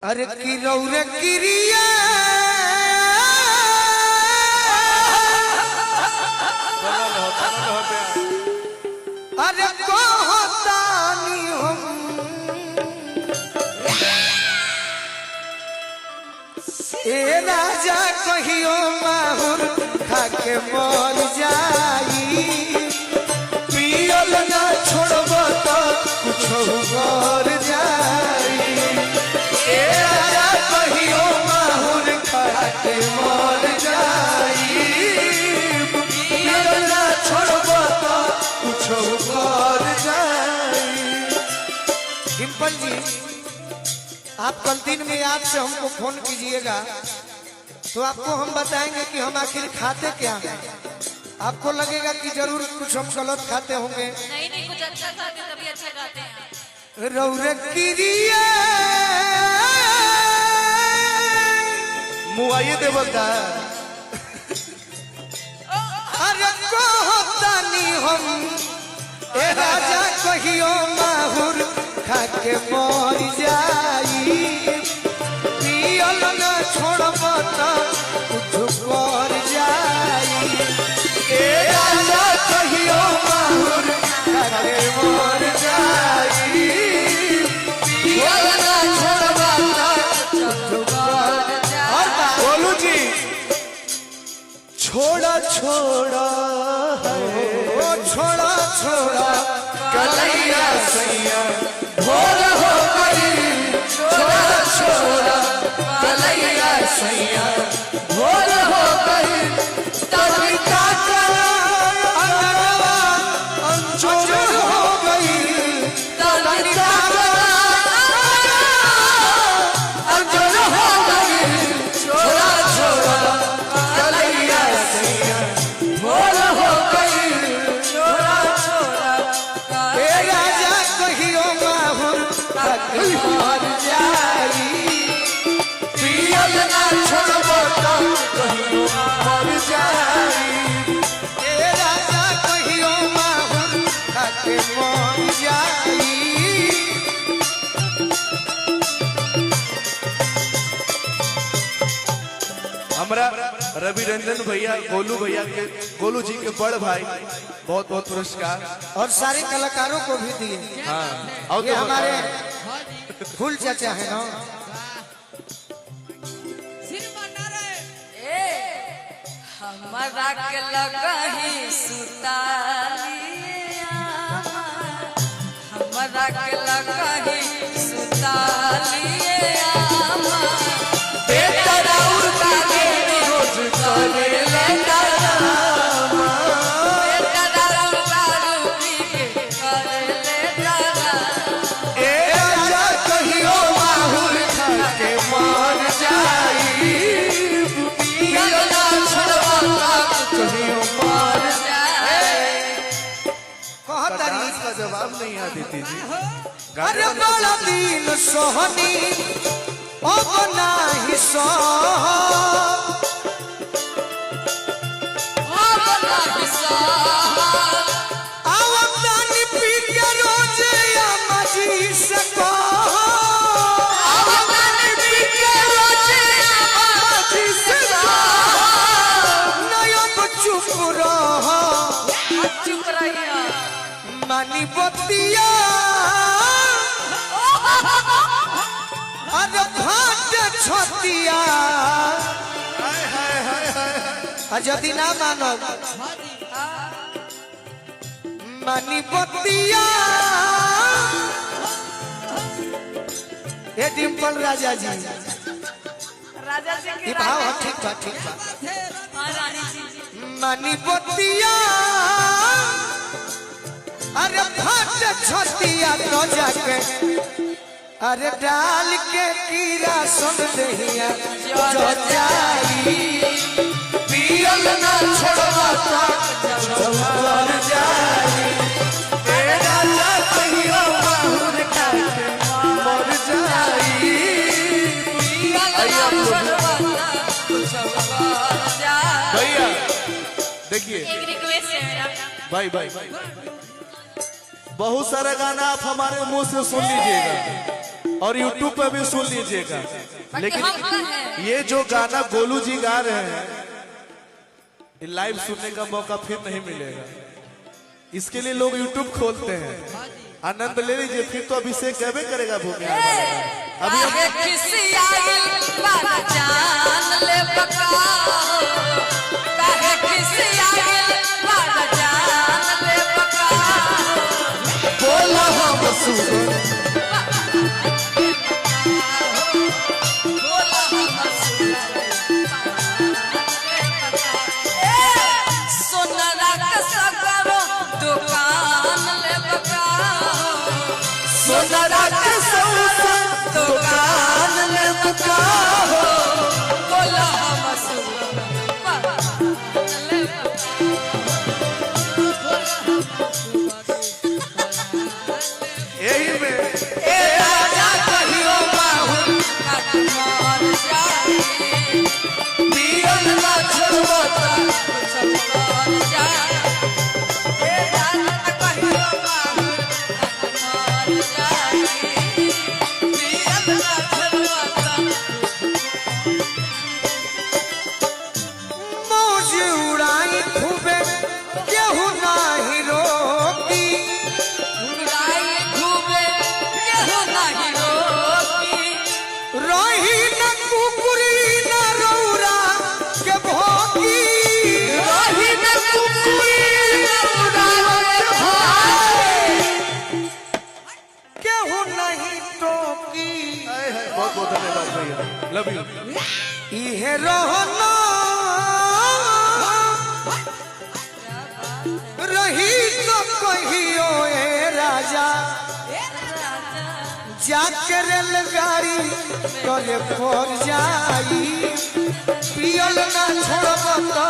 अरे किरौरे किरिया अरे कहतानी हम ए राजा कहियो माहुर खाके मर जाई पियल ना छोड़ब तो कुछो कर जाई ए राजा कहियो माहुर खाके मर जाई पियल ना छोड़ब तो कुछो कर जाई। डिम्पल जी आप कल दिन में याद से हमको फोन कीजिएगा तो आपको हम बताएंगे कि हम आखिर खाते क्या हैं। आपको लगेगा कि जरूर कुछ हम गलत खाते होंगे। नहीं कुछ अच्छा खाते तभी अच्छा खाते हैं। रौरे किरिया मुआये देवता अरे कहतानी हम ए राजा कहियो माहुर खाके मर जाई पियल न छोड़ब तो कुछ कर जाई ए राजा कहियो माहुर खाके मर जाई पियल न छोड़ब तो कुछ कर जाई। बोलू जी छोड़ा छोड़ा ओ छोड़ा छोड़ा कलैया सैया भोर हो गई छोड़ा छोड़ा कलैया सैया भोर हो गई तभी तक अंगनवा अंजोर हो गई तभी तक अंजोर हो गई छोड़ा छोड़ा कलैया सैया भोर हो गई छोड़ा छोड़ा ए राजा कहियो माहुर खाके मर जाई पियल ना छोड़ब तो कहियो मर जाई ए राजा कहियो माहुर खाके मर जाई। हमरा रवि रंजन भैया गोलू भैया के गोलू जी के बड़ भाई बहुत बहुत पुरस्कार और सारे कलाकारों को भी दिए। हाँ और ये तो हमारे फूल चाचा है ना। हमारा के लगही सुतालिया हमारा के लगही सुतालिया बेटा राउर का के रोज करे लेता बेटा राउर का रूपी के करे लेता ए राजा कहियो माहुर खाके मर जाई पियल ना छोड़ब तो कहियो मर जाई। कहतारी इसका जवाब नहीं आ देती जी अरे बड़ा दिन सोहनी अब नाही सह आवतानी पी के रोज अम्माजी से कह आवतानी पी के रोज अम्माजी से कह नयब चुप रह चुप रहिया मानी बतिया अरे भाट छतिया यदि ना मानब मानी बतिया ए डिम्पल राजा जी राजा जी के ये भाव है, ठीक बा हाँ रानी जी मानी बतिया अरे भाट छतिया तो जाके अरे डाल के कीड़ा सुन दहिया जो जाई पियल ना छोड़ब तो मर जाई ए राजा कहियो माहुर खाके मर जाई भैया देखिए एक रिक्वेस्ट है मेरा भाई भाई बहुत सारा गाना आप हमारे मुंह से सुन लीजिएगा और यूट्यूब पे भी सुन लीजिएगा। लेकिन हम हैं। ये जो गाना गोलू जी गा रहे हैं, ये लाइव सुनने का मौका फिर नहीं मिलेगा। इसके लिए लोग यूट्यूब खोलते हैं। आनंद ले लीजिए, फिर तो अभिषेक गए करेगा भूमि। अभी हम काहे खिसियाइल बारा जान ले बका काहे खिसियाइल बारा जान ले बका बोला हम सुन बोला हम सोनरा के सकरो दुकान ले बका सोनरा के सौसा दुकान में बुका हो। बोला हम सुन ले यही में ए राजा कहियो बाहुर मर जाई पियल ना छोड़बो त मर जाई ए राजा कहियो बाबू मर जाई पियल ना छलवता मौज उड़ाई खूबे केहू नाही रोकी। उड़ाई घूमे केहू नहीं रोकी रही न कुकुरी न रौरा के भोगी। रही न कुकुरी न रौरा के भोगी। केहू नहीं टोकी। बहुत बहुत धन्यवाद भैया, लव यू। इहे रहना रही तो कहियो ए राजा जाके रेलगाड़ी करे पर जाई। पियल ना छोड़ब तो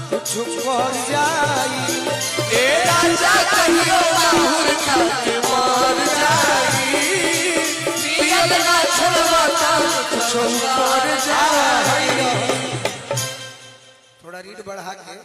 कुछ कर जाई। ए राजा कहियो बाहुर खाके मर जाई। पियल ना छोड़ब तो कुछ कर जाई। थोड़ा रीड बढ़ा के